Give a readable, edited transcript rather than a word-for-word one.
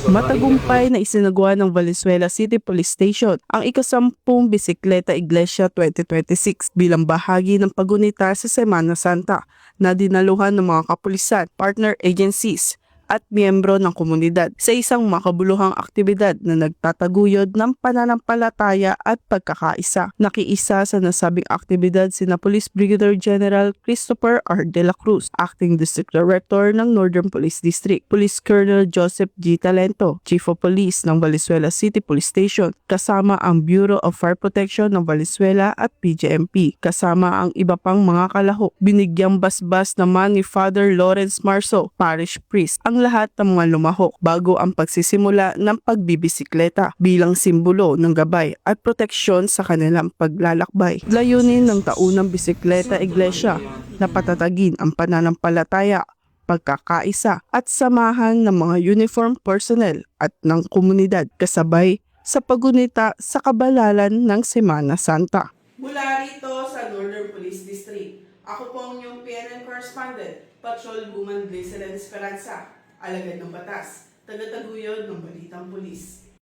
Matagumpay na isinagawa ng Valenzuela City Police Station ang ikasampung Bisikleta Iglesia 2026 bilang bahagi ng pagunita sa Semana Santa na dinaluhan ng mga kapulisan, partner agencies at miyembro ng komunidad sa isang makabuluhang aktibidad na nagtataguyod ng pananampalataya at pagkakaisa. Nakiisa sa nasabing aktibidad sina Police Brigadier General Christopher R. De La Cruz, Acting District Director ng Northern Police District, Police Colonel Joseph G. Talento, Chief of Police ng Valenzuela City Police Station, kasama ang Bureau of Fire Protection ng Valenzuela at PJMP, kasama ang iba pang mga kalahok. Binigyang basbas naman ni Father Lawrence Marso, Parish Priest, ang lahat ng mga lumahok bago ang pagsisimula ng pagbibisikleta bilang simbolo ng gabay at proteksyon sa kanilang paglalakbay. Layunin ng taunang Bisikleta Iglesia na patatagin ang pananampalataya, pagkakaisa at samahan ng mga uniform personnel at ng komunidad kasabay sa pagunita sa kabalalan ng Semana Santa. Mula rito sa Northern Police District, ako po ang inyong PNN correspondent, Patrol Woman Glycerin Esperanza, alagad ng batas, tagataguyod ng Balitang Pulis.